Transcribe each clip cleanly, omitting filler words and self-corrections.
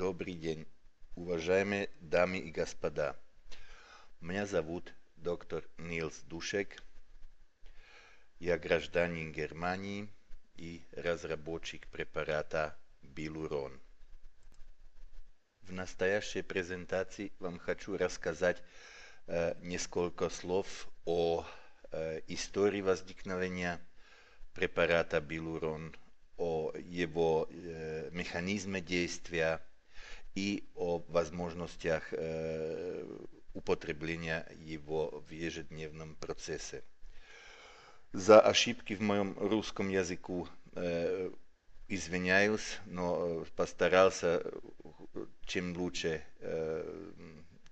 Добрый день, уважаемые дамы и господа. Меня зовут доктор Нилс Душек. Я гражданин Германии и разработчик препарата Билурон. В настоящей презентации вам хочу рассказать несколько слов о истории возникновения препарата Билурон, о его механизме действия и о возможностях употребления его в ежедневном процессе. За ошибки в моем русском языку извиняюсь, но постарался чем лучше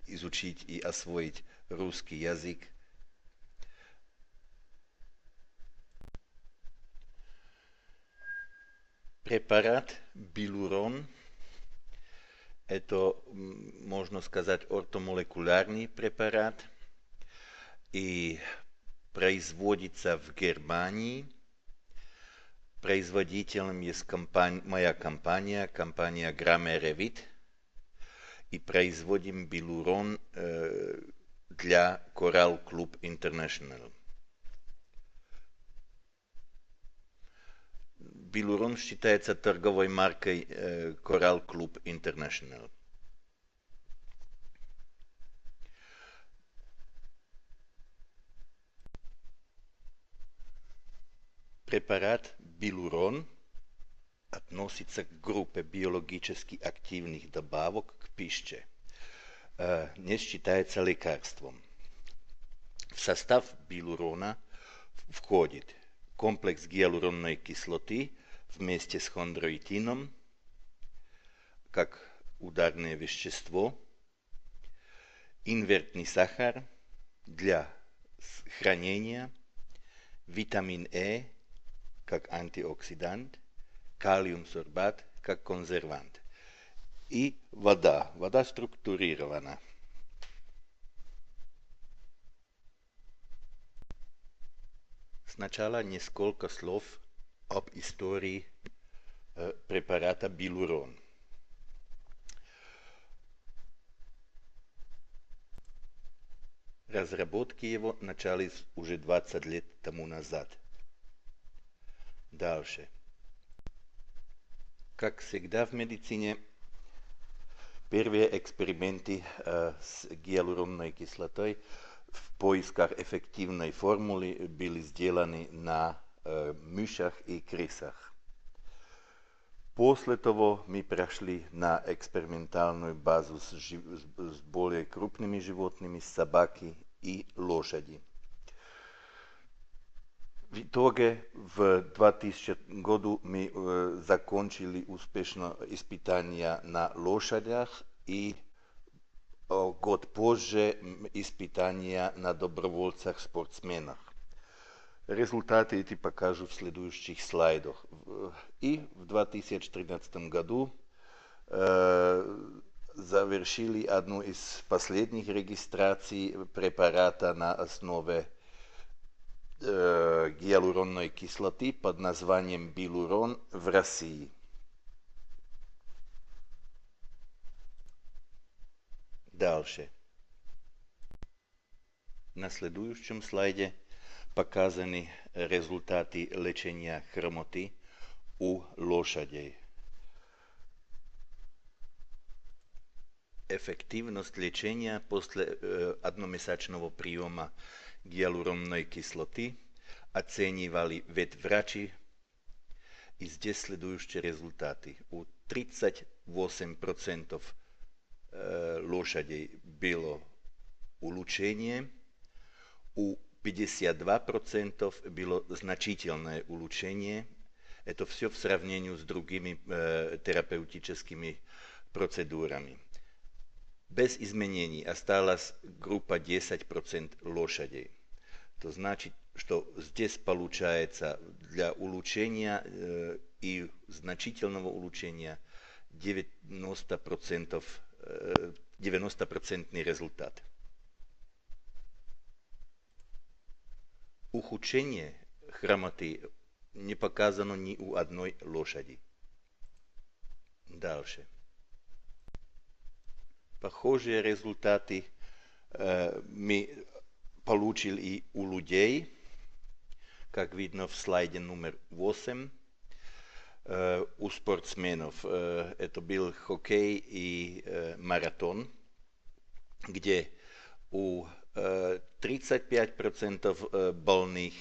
изучить и освоить русский язык. Препарат Билурон – это, можно сказать, ортомолекулярный препарат и производится в Германии. Производителем есть моя компания Grammarevit, и производим Билурон для Coral Club International. Билурон считается торговой маркой Coral Club International. Препарат Билурон относится к группе биологически активных добавок к пище. Не считается лекарством. В состав Билурона входит комплекс гиалуронной кислоты вместе с хондроитином, как ударное вещество, инертный сахар для хранения, витамин Е как антиоксидант, калиум-сорбат как консервант и вода. Вода структурирована. Сначала несколько слов об истории препарата Билурон. Разработки его начались уже 20 лет тому назад. Дальше. Как всегда в медицине, первые эксперименты с гиалуронной кислотой в поисках эффективной формулы были сделаны на мышах и крысах. После того мы прошли на экспериментальную базу с более крупными животными, собаки и лошади. В итоге в 2000 году мы закончили успешно испытания на лошадях и год позже испытания на добровольцах-спортсменах. Результаты эти покажу в следующих слайдах. И в 2013 году завершили одну из последних регистраций препарата на основе гиалуронной кислоты под названием Билурон в России. Дальше. На следующем слайде показаны результаты лечения хромоты у лошадей. Эффективность лечения после одномесячного приема гиалуронной кислоты оценивали ветврачи, и здесь следующие результаты. У 38% лошадей было улучшение, у 52% было значительное улучшение. Это все в сравнении с другими терапевтическими процедурами. Без изменений осталась группа 10% лошадей. То значит, что здесь получается для улучшения и значительного улучшения 90% результат. Ухудшение хромоты не показано ни у одной лошади. Дальше. Похожие результаты мы получили и у людей, как видно в слайде номер 8. У спортсменов это был хоккей и маратон, где у 35% больных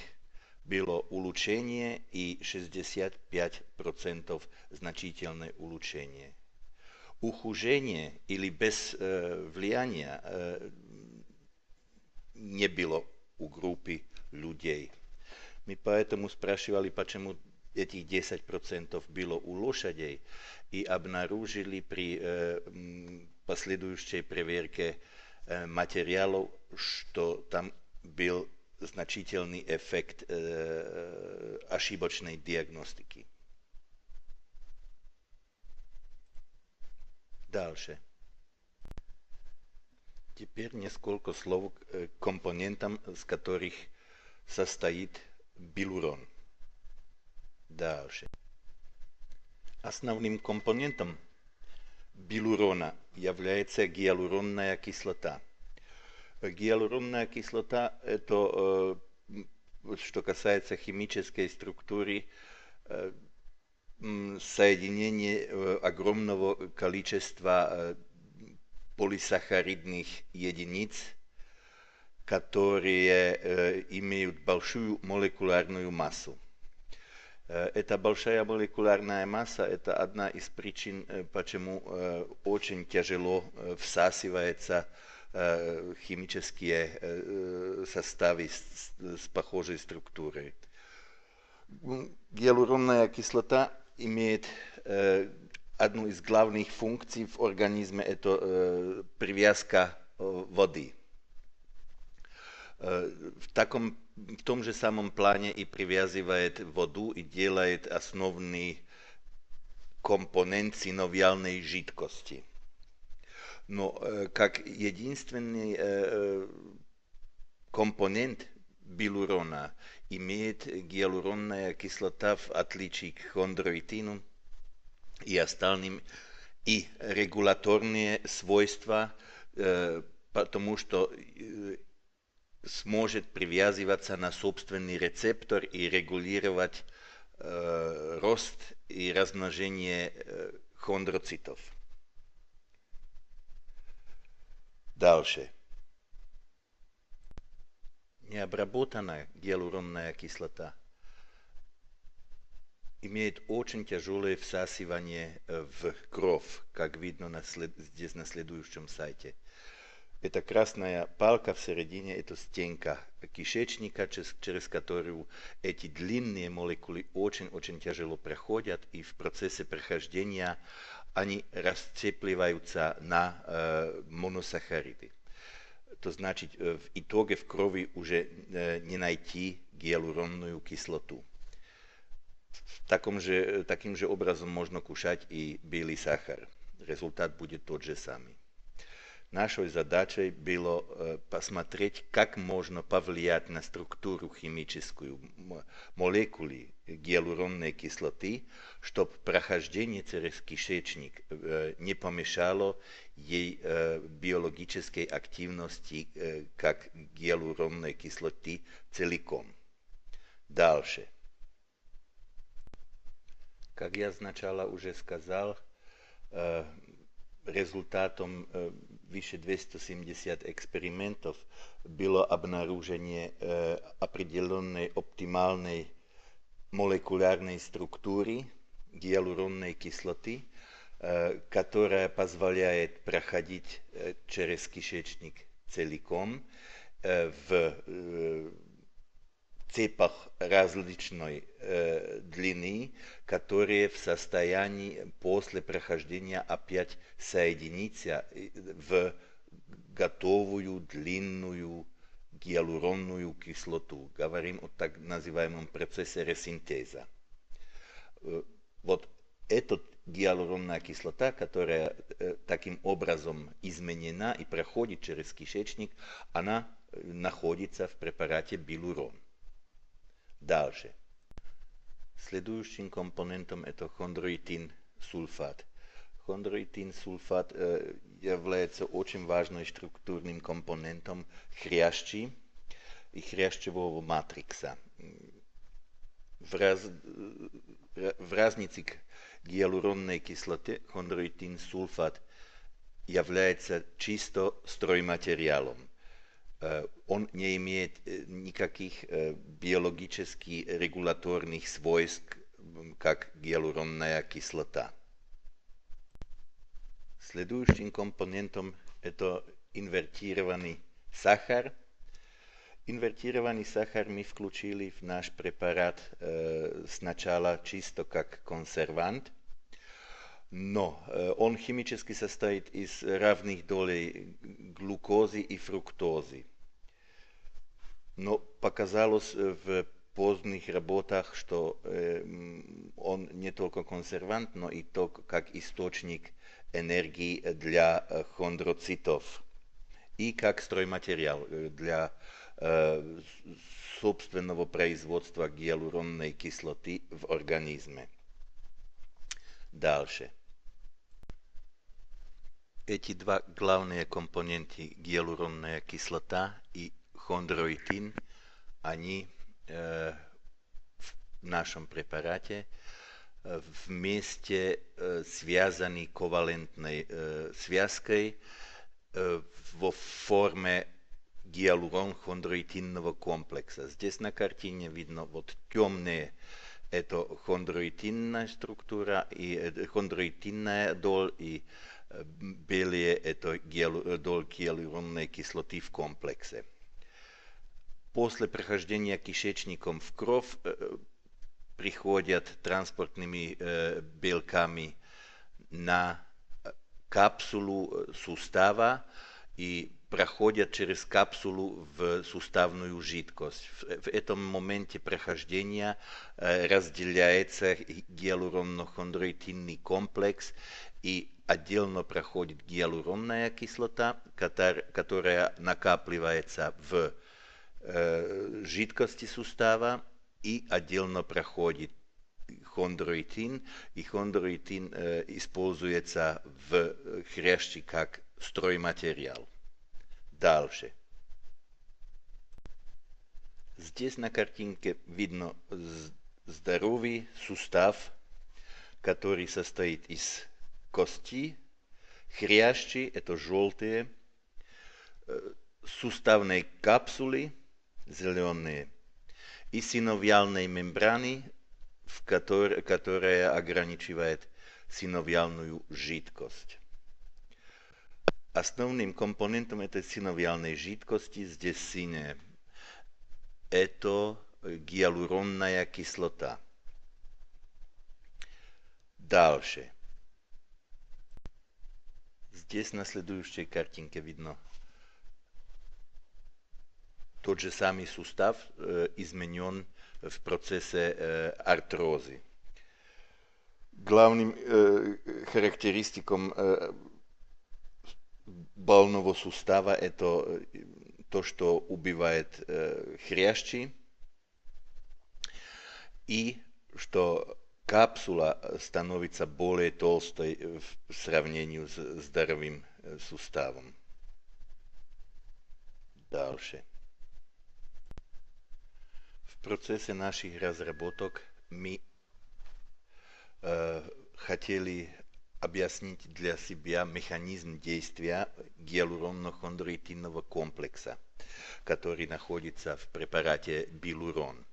было улучшение и 65% значительное улучшение. Ухудшение или без влияния не было у группы людей. Мы поэтому спрашивали, почему этих 10% было у лошадей, и обнаружили при последующей проверке материалов, что там был значительный эффект ошибочной диагностики. Дальше. Теперь несколько слов к компонентам, из которых состоит билурон. Дальше. Основным компонентом билурона является гиалуронная кислота. Гиалуронная кислота – это, что касается химической структуры, соединение огромного количества полисахаридных единиц, которые имеют большую молекулярную массу. Эта большая молекулярная масса – это одна из причин, почему очень тяжело всасываются химические составы с похожей структурой. Гиалуронная кислота имеет одну из главных функций в организме – это привязка воды. В том же самом плане и привязывает воду и делает основный компонент синовиальной жидкости. Но как единственный компонент билурона имеет гиалуронная кислота, в отличие к хондроитину и остальным, и регуляторные свойства, потому что сможет привязываться на собственный рецептор и регулировать рост и размножение хондроцитов. Дальше. Необработанная гиалуронная кислота имеет очень тяжелое всасывание в кровь, как видно здесь на следующем сайте. Эта красная палка в середине – это стенка кишечника, через которую эти длинные молекулы очень тяжело проходят, и в процессе прохождения они расцепливаются на моносахариды. То значит, в итоге в крови уже не найти гиалуронную кислоту. Таким же образом можно кушать и белый сахар. Результат будет тот же самый. Нашей задачей было посмотреть, как можно повлиять на структуру химическую молекулы гиалуронной кислоты, чтобы прохождение через кишечник не помешало ей биологической активности как гиалуронной кислоты целиком. Дальше. Как я сначала уже сказал, результатом выше 270 экспериментов было обнаружение определенной оптимальной молекулярной структуры гиалуронной кислоты, которая позволяет проходить через кишечник целиком в цепах различной длины, которые в состоянии после прохождения опять соединиться в готовую длинную гиалуронную кислоту. Говорим о так называемом процессе ресинтеза. Вот эта гиалуронная кислота, которая таким образом изменена и проходит через кишечник, она находится в препарате билурон. Дальше. Следующим компонентом это хондроитин-сульфат. Хондроитин-сульфат является очень важным структурным компонентом хрящи и хрящевого матрикса. В разнице к гиалуронной кислоте хондроитин сульфат является чисто стройматериалом. Он не имеет никаких биологических регуляторных свойств, как гиалуронная кислота. Следующим компонентом это инвертированный сахар. Инвертированный сахар мы включили в наш препарат сначала чисто как консервант, но он химически состоит из равных долей глюкозы и фруктозы. Но показалось в поздних работах, что он не только консервант, но и как источник энергии для хондроцитов и как стройматериал для собственного производства гиалуронной кислоты в организме. Дальше. Эти два главные компоненты, гиалуронная кислота и хондроитин, они в нашем препарате вместе связаны ковалентной связкой во форме гиалурон-хондроитинного комплекса. Здесь на картине видно вот темные это хондроитинная структура и хондроитинная доль и белые это доль гиалуронной кислоты в комплексе. После прохождения кишечником в кровь приходят транспортными белками на капсулу сустава и проходят через капсулу в суставную жидкость. В этом моменте прохождения разделяется гиалуронно-хондроитинный комплекс и отдельно проходит гиалуронная кислота, которая накапливается в жидкости сустава, и отдельно проходит хондроитин, и хондроитин используется в хрящи как стройматериал. Дальше. Здесь на картинке видно здоровый сустав, который состоит из кости, хрящи, это желтые, суставной капсулы, зеленые, и синовиальной мембраны, которая ограничивает синовиальную жидкость. Основным компонентом этой синовиальной жидкости здесь синяя. Это гиалуронная кислота. Дальше. Здесь на следующей картинке видно тот же самый сустав изменен в процессе артрозы. Главным характеристиком больного сустава это то, что убивает хрящи, и что капсула становится более толстой в сравнении с здоровым суставом. Дальше. В процессе наших разработок мы хотели объяснить для себя механизм действия гиалуронно-хондроитинного комплекса, который находится в препарате Билурон.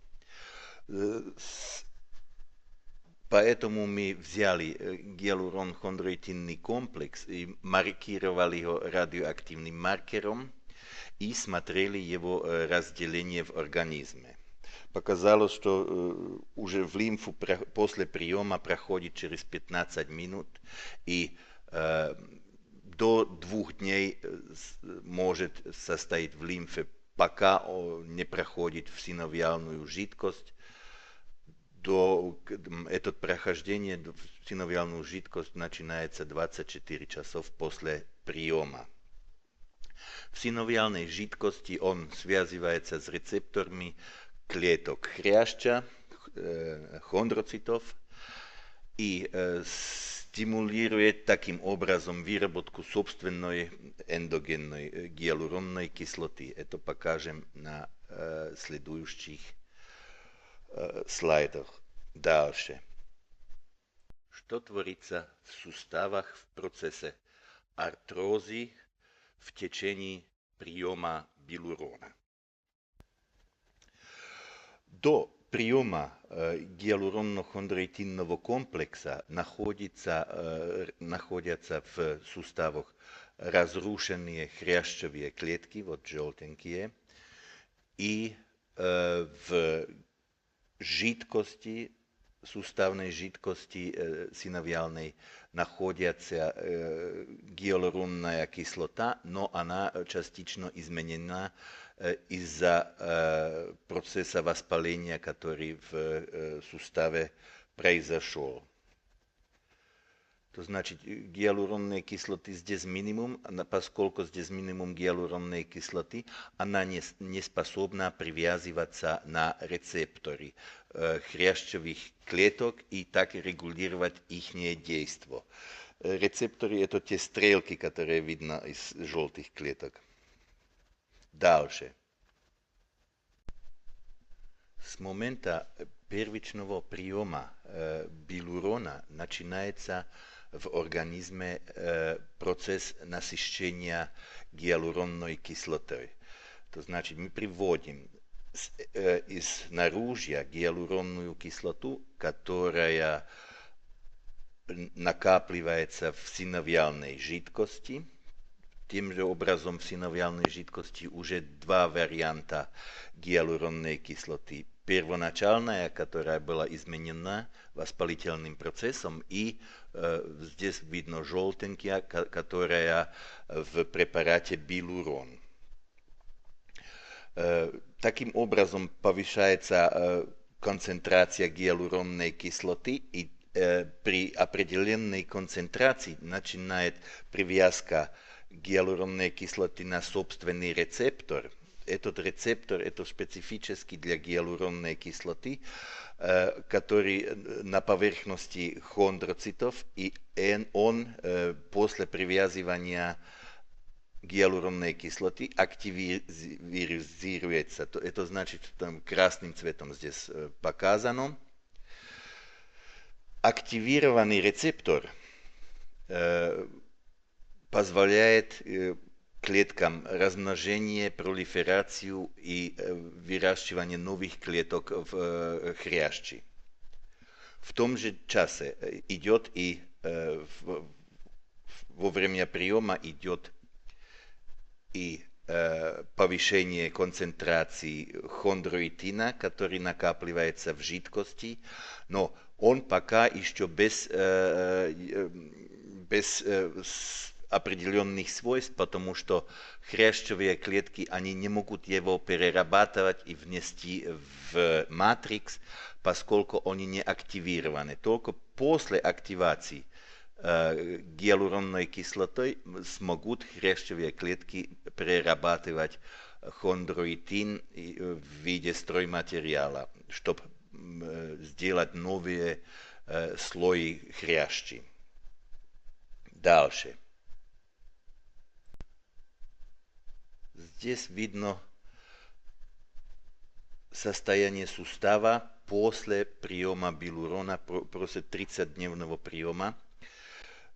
Поэтому мы взяли гиалурон-хондроитинный комплекс и маркировали его радиоактивным маркером и смотрели его разделение в организме. Показалось, что уже в лимфу после приема проходит через 15 минут и до 2 дней может состоять в лимфе, пока не проходит в синовиальную жидкость. Это прохождение в синовиальную жидкость начинается 24 часов после приема. В синовиальной жидкости он связывается с рецепторами клеток хряща, хондроцитов, и с stimuliruje takým obrazom výrobotku собственной endogенной гиалуронной кислоты. Это покажем на следующих слайдах. Дальше. Что творится в суставах в процессе артрозы в течение приема билурона? До приема гиалуронно-хондроитинного комплекса находятся в суставах разрушенные хрящевые клетки, вот желтенькие, и в жидкости, суставной жидкости синовиальной находится гиалуронная кислота, но она частично изменена из-за процесса воспаления, который в суставе произошел. То значит, гиалуронной кислоты здесь минимум, поскольку здесь минимум гиалуронной кислоты, она не способна привязываться на рецепторы хрящевых клеток и так регулировать их действие. Рецепторы – это те стрелки, которые видно из желтых клеток. Дальше. С момента первичного приема билурона начинается в организме процесс насыщения гиалуронной кислотой. То значит, мы приводим из наружья гиалуронную кислоту, которая накапливается в синовиальной жидкости. Тем же образом в синовиальной жидкости уже два варианта гиалуронной кислоты. Первоначальная, которая была изменена воспалительным процессом, и здесь видно желтенькая, которая в препарате билурон. Таким образом повышается концентрация гиалуронной кислоты, и при определенной концентрации начинает привязка гиалуронной кислоты на собственный рецептор. Этот рецептор это специфический для гиалуронной кислоты, который на поверхности хондроцитов, и он после привязывания гиалуронной кислоты активизируется. Это значит, что там красным цветом здесь показано. Активированный рецептор позволяет клеткам размножение, пролиферацию и выращивание новых клеток в хрящи. В том же часе идет и во время приема идет и повышение концентрации хондроитина, который накапливается в жидкости, но он пока еще без определенных свойств, потому что хрящевые клетки, они не могут его перерабатывать и внести в матрикс, поскольку они не активированы. Только после активации гиалуронной кислотой смогут хрящевые клетки перерабатывать хондроитин в виде стройматериала, чтобы сделать новые слои хрящи. Дальше. Здесь видно состояние сустава после приема билурона, после 30-дневного приема.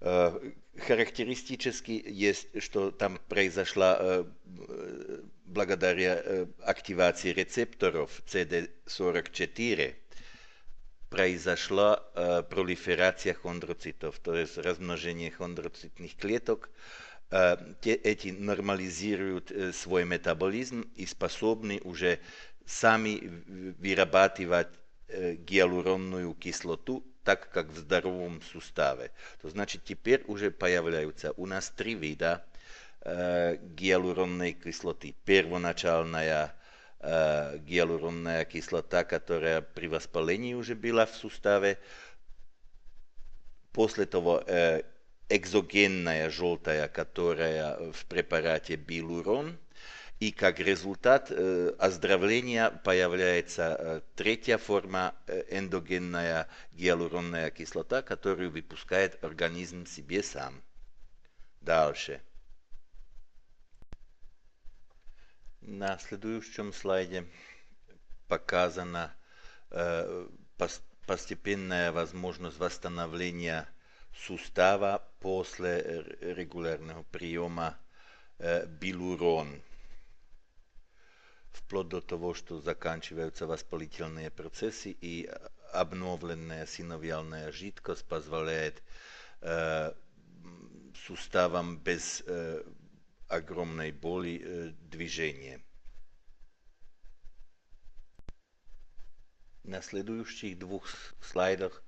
Характеристически есть, что там произошла благодаря активации рецепторов CD44, произошла пролиферация хондроцитов, то есть размножение хондроцитных клеток. Эти нормализируют свой метаболизм и способны уже сами вырабатывать гиалуронную кислоту, так как в здоровом суставе. То значит, теперь уже появляются у нас три вида гиалуронной кислоты. Первоначальная гиалуронная кислота, которая при воспалении уже была в суставе. После того экзогенная желтая, которая в препарате билурон. И как результат оздоровления появляется третья форма, эндогенная гиалуронная кислота, которую выпускает организм себе сам. Дальше. На следующем слайде показана постепенная возможность восстановления сустава после регулярного приема билурон. Вплоть до того, что заканчиваются воспалительные процессы, и обновленная синовиальная жидкость позволяет суставам без огромной боли движение. На следующих двух слайдах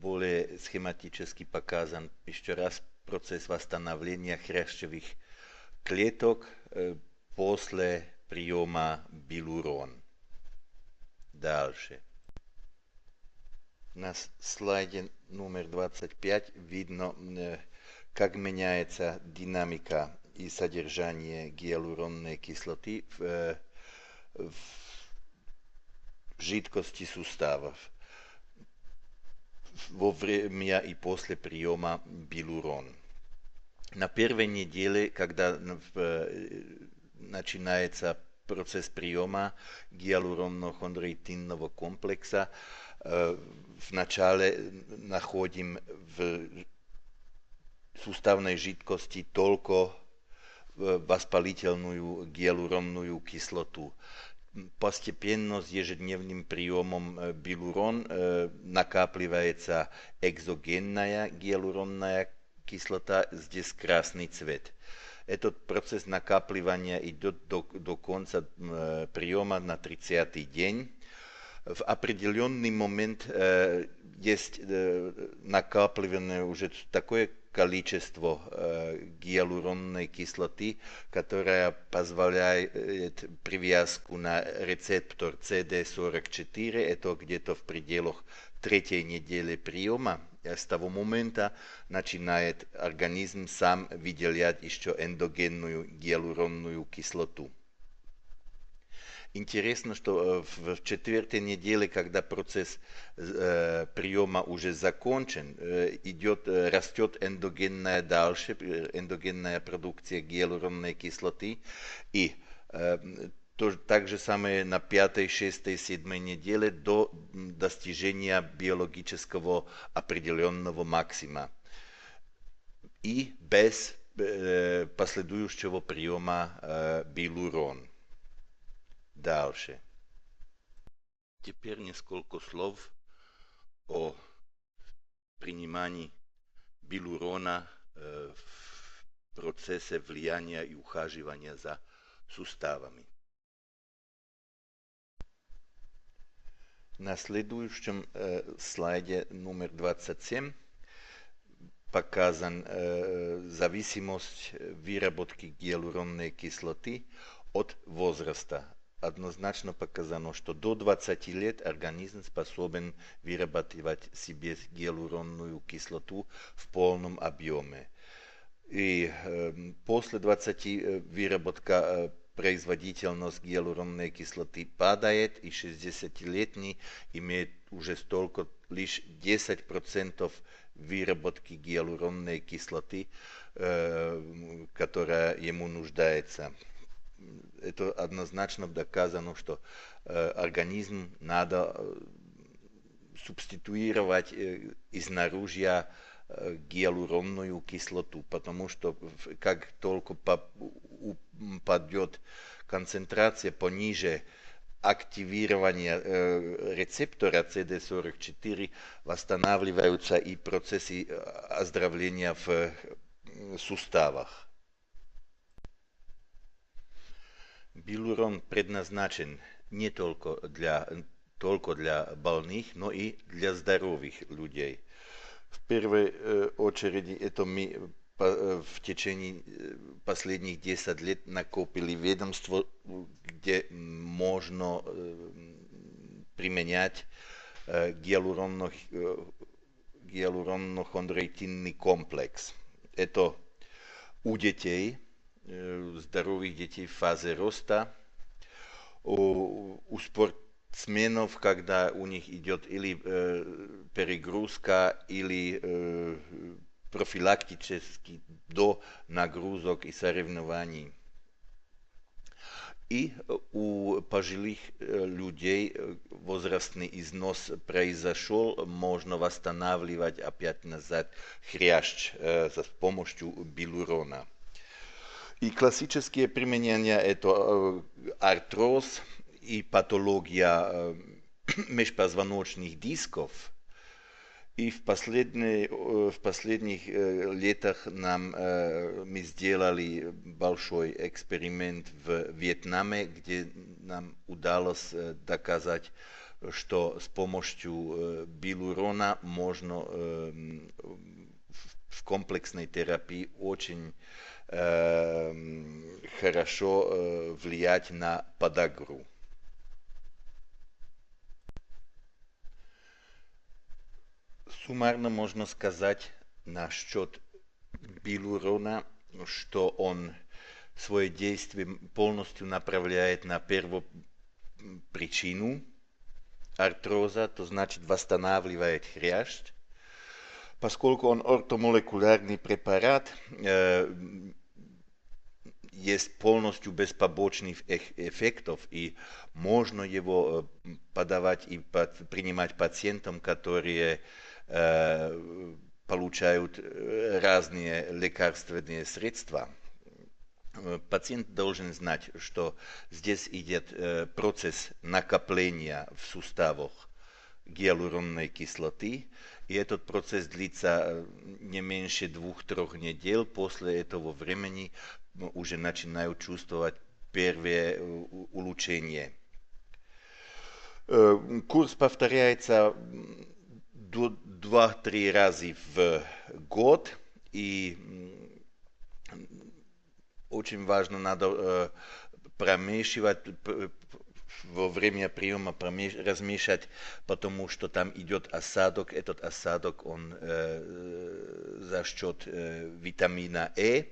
более схематически показан еще раз процесс восстановления хрящевых клеток после приема билурон. Дальше. На слайде номер 25 видно, как меняется динамика и содержание гиалуронной кислоты в жидкости суставов во время и после приема билурон. На первой неделе, когда начинается процесс приема гиалуронно-хондроитинного комплекса, вначале находим в суставной жидкости только воспалительную гиалуронную кислоту. Постепенно с ежедневным приемом билурон накапливается экзогенная гиалуронная кислота, здесь красный цвет. Этот процесс накапливания идет до конца приема на 30-й день. В определенный момент есть накапливание уже такое количество гиалуронной кислоты, которая позволяет привязку на рецептор CD44, это где-то в пределах третьей недели приема. С того момента начинает организм сам выделять еще эндогенную гиалуронную кислоту. Интересно, что в четвертой неделе, когда процесс приема уже закончен, растет эндогенная эндогенная продукция гиалуронной кислоты, и так же самое на 5, 6, 7 неделе до достижения биологического определенного максима и без последующего приема билурон. Дальше. Теперь несколько слов о принимании билурона в процессе влияния и ухаживания за суставами. На следующем слайде номер 27 показан зависимость выработки гиалуронной кислоты от возраста. Однозначно показано, что до 20 лет организм способен вырабатывать себе гиалуронную кислоту в полном объеме. И после 20 выработка производительность гиалуронной кислоты падает, и 60-летний имеет уже столько лишь 10% выработки гиалуронной кислоты, которая ему нуждается. Это однозначно доказано, что организм надо субституировать изнаружья гиалуронную кислоту, потому что как только упадет концентрация пониже активирования рецептора CD44, восстанавливаются и процессы оздоровления в суставах. Билурон предназначен не только для больных, но и для здоровых людей. В первой очереди это мы в течение последних 10 лет накопили ведомство, где можно применять гиалуронно-хондроитинный комплекс. Это у детей здоровых детей в фазе роста. У спортсменов, когда у них идет или перегрузка, или профилактически до нагрузок и соревнований. И у пожилых людей возрастный износ произошел, можно восстанавливать опять назад хрящ с помощью билурона. И классические применения это артроз и патология межпозвоночных дисков. И в последних летах мы сделали большой эксперимент в Вьетнаме, где нам удалось доказать, что с помощью билурона можно в комплексной терапии очень хорошо влиять на подагру. Суммарно можно сказать насчет билурона, что он свое действие полностью направляет на первопричину артроза, то значит восстанавливает хрящ. Поскольку он ортомолекулярный препарат, есть полностью без побочных эффектов, и можно его подавать и принимать пациентам, которые получают разные лекарственные средства. Пациент должен знать, что здесь идет процесс накопления в суставах гиалуронной кислоты, и этот процесс длится не меньше 2-3 недель. После этого времени уже начинают чувствовать первые улучшения. Курс повторяется 2-3 раза в год, и очень важно, надо промешивать во время приема, размешать, потому что там идет осадок. Этот осадок, он за счет витамина Е.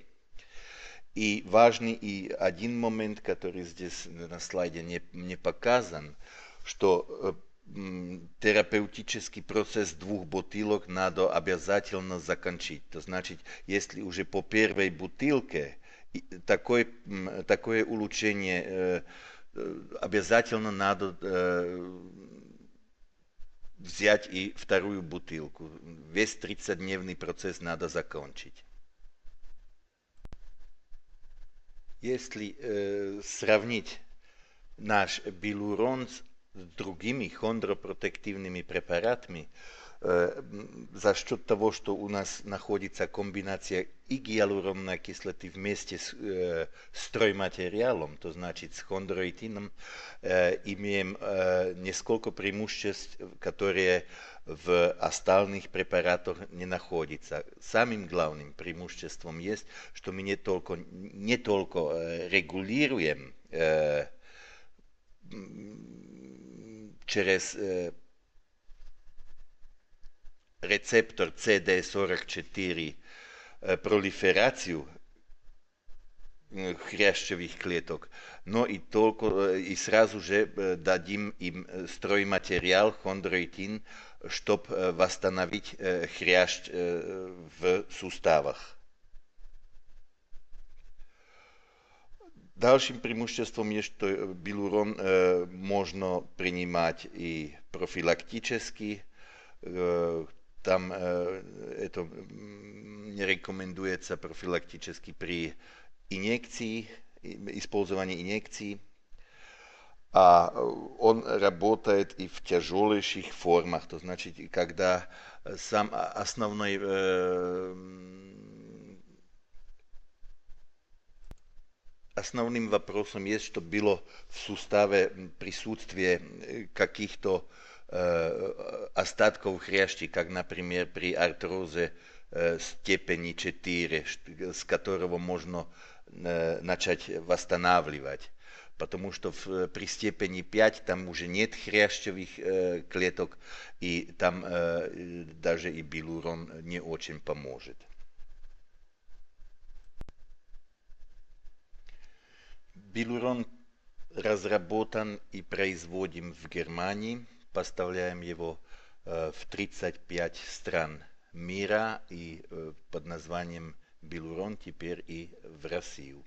И важный и один момент, который здесь на слайде не показан, что терапевтический процесс 2 бутылок надо обязательно закончить. То значит, если уже по первой бутылке такое улучшение, обязательно надо взять и вторую бутылку. Весь 30-дневный процесс надо закончить. Если сравнить наш билурон с другими хондропротективными препаратами, за счет того, что у нас находится комбинация и гиалуронной кислоты вместе с стройматериалом, то значит с хондроитином, имеем несколько преимуществ, которые в остальных препаратах не находятся. Самым главным преимуществом есть, что мы не только регулируем через рецептор CD44 пролиферацию хрящевых клеток, но и сразу же дадим им стройматериал хондроитин, чтобы восстановить хрящ в суставах. Dalším преимуществом je, что билурон можно принимать и профилактически. Там это не рекомендуется профилактически при инъекции, использовании инъекций. А он работает и в тяжелейших формах. То значит, когда сам основным вопросом есть, что было в суставе присутствие каких-то остатков хрящей, как, например, при артрозе степени 4, с которого можно начать восстанавливать. Потому что при степени 5 там уже нет хрящевых клеток, и там даже и билурон не очень поможет. Билурон разработан и производим в Германии. Поставляем его в 35 стран мира и под названием Билурон теперь и в Россию.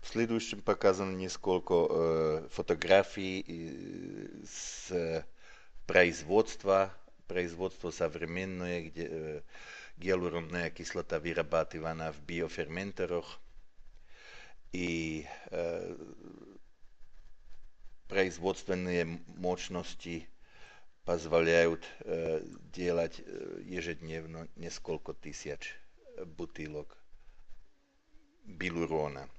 В следующем показано несколько фотографий с производства современное, где гиалуронная кислота вырабатывана в биоферментерах и производственные мощности позволяют делать ежедневно несколько тысяч бутылок билурона.